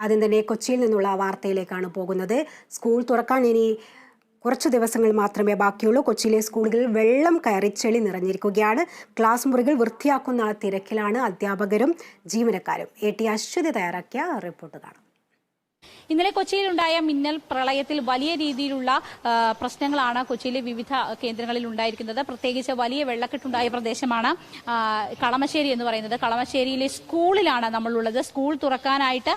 ആദ്യം തന്നെ കൊച്ചിയിൽ നിന്നുള്ള വാർത്തയിലേക്കാണ് പോകുന്നത്. സ്കൂൾ തുറക്കാൻ ഇനി കുറച്ചു ദിവസങ്ങൾ മാത്രമേ ബാക്കിയുള്ളൂ. കൊച്ചിയിലെ സ്കൂളുകളിൽ വെള്ളം കയറി ചെളി നിറഞ്ഞിരിക്കുകയാണ്. ക്ലാസ് മുറികൾ വൃത്തിയാക്കുന്ന തിരക്കിലാണ് അധ്യാപകരും ജീവനക്കാരും. AT അശ്വതി തയ്യാറാക്കിയ റിപ്പോർട്ട് കാണാം. ഇന്നലെ കൊച്ചിയിലുണ്ടായ മിന്നൽ പ്രളയത്തിൽ വലിയ രീതിയിലുള്ള പ്രശ്നങ്ങളാണ് കൊച്ചിയിലെ വിവിധ കേന്ദ്രങ്ങളിൽ ഉണ്ടായിരിക്കുന്നത്. പ്രത്യേകിച്ച് വലിയ വെള്ളക്കെട്ടുണ്ടായ പ്രദേശമാണ് കളമശ്ശേരി എന്ന് പറയുന്നത്. കളമശ്ശേരിയിലെ സ്കൂളിലാണ് നമ്മളുള്ളത്. സ്കൂൾ തുറക്കാനായിട്ട്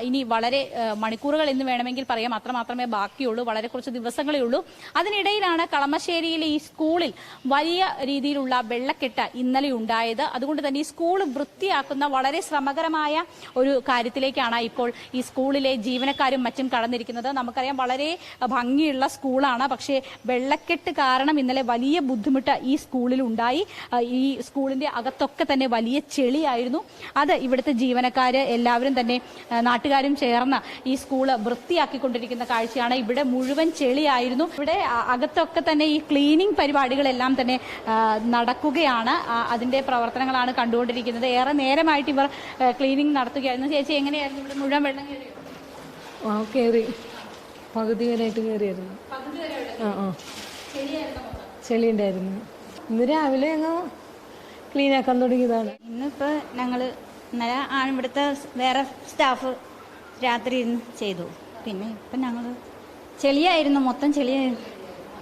ഇനി വളരെ മണിക്കൂറുകൾ എന്ന് വേണമെങ്കിൽ പറയാം, അത്രമാത്രമേ ബാക്കിയുള്ളൂ. വളരെ കുറച്ച് ദിവസങ്ങളേ ഉള്ളൂ. അതിനിടയിലാണ് കളമശ്ശേരിയിലെ ഈ സ്കൂളിൽ വലിയ രീതിയിലുള്ള വെള്ളക്കെട്ട് ഇന്നലെ ഉണ്ടായത്. അതുകൊണ്ട് തന്നെ ഈ സ്കൂൾ വൃത്തിയാക്കുന്ന വളരെ ശ്രമകരമായ ഒരു കാര്യത്തിലേക്കാണ് ഇപ്പോൾ ഈ സ്കൂളിലെ ജീവനക്കാരും മറ്റും കടന്നിരിക്കുന്നത്. നമുക്കറിയാം, വളരെ ഭംഗിയുള്ള സ്കൂളാണ്. പക്ഷേ വെള്ളക്കെട്ട് കാരണം ഇന്നലെ വലിയ ബുദ്ധിമുട്ട് ഈ സ്കൂളിൽ ഉണ്ടായി. ഈ സ്കൂളിന്റെ അകത്തൊക്കെ തന്നെ വലിയ ചെളിയായിരുന്നു. അത് ഇവിടുത്തെ ജീവനക്കാര് എല്ലാവരും തന്നെ നാട്ടുകാരും ചേർന്ന് ഈ സ്കൂള് വൃത്തിയാക്കിക്കൊണ്ടിരിക്കുന്ന കാഴ്ചയാണ്. ഇവിടെ മുഴുവൻ ചെളിയായിരുന്നു. ഇവിടെ അകത്തൊക്കെ തന്നെ ഈ ക്ലീനിങ് പരിപാടികളെല്ലാം തന്നെ നടക്കുകയാണ്. അതിന്റെ പ്രവർത്തനങ്ങളാണ് കണ്ടുകൊണ്ടിരിക്കുന്നത്. ഏറെ നേരമായിട്ട് ഇവർ ക്ലീനിങ് നടത്തുകയായിരുന്നു. ചേച്ചി, എങ്ങനെയായിരുന്നു ഇവിടെ മുഴുവൻ വെള്ളം കയറി? പകുതി വരെയായിട്ട് കയറിയായിരുന്നു. ചെളി ഉണ്ടായിരുന്നു. ഇന്ന് രാവിലെ അങ്ങ് ക്ലീൻ ആക്കാൻ തുടങ്ങിയതാണ്. ഇന്നിപ്പോൾ ഞങ്ങൾ ഇന്നലെ ആണ് ഇവിടുത്തെ വേറെ സ്റ്റാഫ് രാത്രി ഇരുന്ന് ചെയ്തു. പിന്നെ ഇപ്പം ഞങ്ങൾ ചെളിയായിരുന്നു, മൊത്തം ചെളിയായിരുന്നു.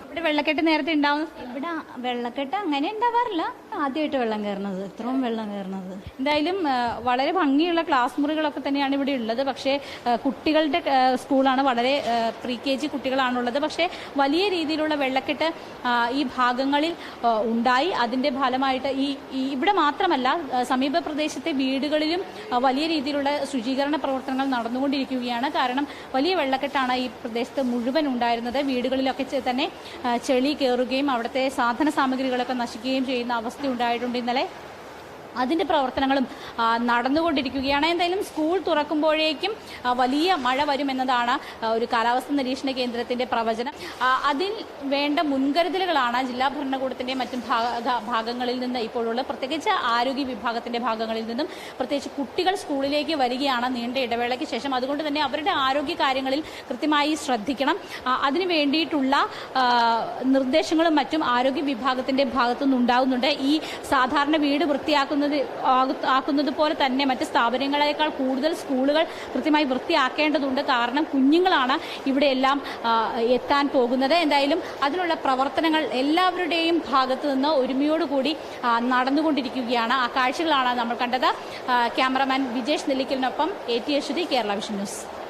ഇവിടെ വെള്ളക്കെട്ട് നേരത്തെ ഉണ്ടാവും? ഇവിടെ വെള്ളക്കെട്ട് അങ്ങനെ ഉണ്ടാവാറില്ല. ആദ്യമായിട്ട് വെള്ളം കയറുന്നത്, ഇത്രയും വെള്ളം കയറുന്നത്. എന്തായാലും വളരെ ഭംഗിയുള്ള ക്ലാസ് മുറികളൊക്കെ തന്നെയാണ് ഇവിടെ ഉള്ളത്. പക്ഷേ കുട്ടികളുടെ സ്കൂളാണ്, വളരെ pre-KG കുട്ടികളാണുള്ളത്. പക്ഷേ വലിയ രീതിയിലുള്ള വെള്ളക്കെട്ട് ഈ ഭാഗങ്ങളിൽ ഉണ്ടായി. അതിന്റെ ഫലമായിട്ട് ഇവിടെ മാത്രമല്ല, സമീപ പ്രദേശത്തെ വീടുകളിലും വലിയ രീതിയിലുള്ള ശുചീകരണ പ്രവർത്തനങ്ങൾ നടന്നുകൊണ്ടിരിക്കുകയാണ്. കാരണം വലിയ വെള്ളക്കെട്ടാണ് ഈ പ്രദേശത്ത് മുഴുവൻ ഉണ്ടായിരുന്നത്. വീടുകളിലൊക്കെ തന്നെ ചെളി കയറുകയും അവിടുത്തെ സാധന സാമഗ്രികളൊക്കെ നശിക്കുകയും ചെയ്യുന്ന അവസ്ഥ ഉണ്ടായിട്ടുണ്ട് ഇന്നലെ. അതിന്റെ പ്രവർത്തനങ്ങളും നടന്നുകൊണ്ടിരിക്കുകയാണ്. എന്തായാലും സ്കൂൾ തുറക്കുമ്പോഴേക്കും വലിയ മഴ വരുമെന്നതാണ് ഒരു കാലാവസ്ഥാ നിരീക്ഷണ കേന്ദ്രത്തിന്റെ പ്രവചനം. അതിൽ വേണ്ട മുൻകരുതലുകളാണ് ജില്ലാ ഭരണകൂടത്തിന്റെ മറ്റും ഭാഗങ്ങളിൽ നിന്ന് ഇപ്പോഴുള്ള, പ്രത്യേകിച്ച് ആരോഗ്യ വിഭാഗത്തിന്റെ ഭാഗങ്ങളിൽ നിന്നും. പ്രത്യേകിച്ച് കുട്ടികൾ സ്കൂളിലേക്ക് വരികയാണ് നീണ്ട ഇടവേളയ്ക്ക് ശേഷം. അതുകൊണ്ട് തന്നെ അവരുടെ ആരോഗ്യ കാര്യങ്ങളിൽ കൃത്യമായി ശ്രദ്ധിക്കണം. അതിനു വേണ്ടിയിട്ടുള്ള നിർദ്ദേശങ്ങളും മറ്റും ആരോഗ്യ വിഭാഗത്തിന്റെ ഭാഗത്തുനിന്ന് ഉണ്ടാകുന്നുണ്ട്. ഈ സാധാരണ വീട് ആക്കുന്നത് പോലെ തന്നെ മറ്റ് സ്ഥാപനങ്ങളെക്കാൾ കൂടുതൽ സ്കൂളുകൾ കൃത്യമായി വൃത്തിയാക്കേണ്ടതുണ്ട്. കാരണം കുഞ്ഞുങ്ങളാണ് ഇവിടെയെല്ലാം എത്താൻ പോകുന്നത്. എന്തായാലും അതിനുള്ള പ്രവർത്തനങ്ങൾ എല്ലാവരുടെയും ഭാഗത്തു നിന്ന് ഒരുമയോടുകൂടി നടന്നുകൊണ്ടിരിക്കുകയാണ്. ആ കാഴ്ചകളാണ് നമ്മൾ കണ്ടത്. ക്യാമറമാൻ വിജേഷ് നെല്ലിക്കലിനൊപ്പം AT Aswathy, Kerala Vision news.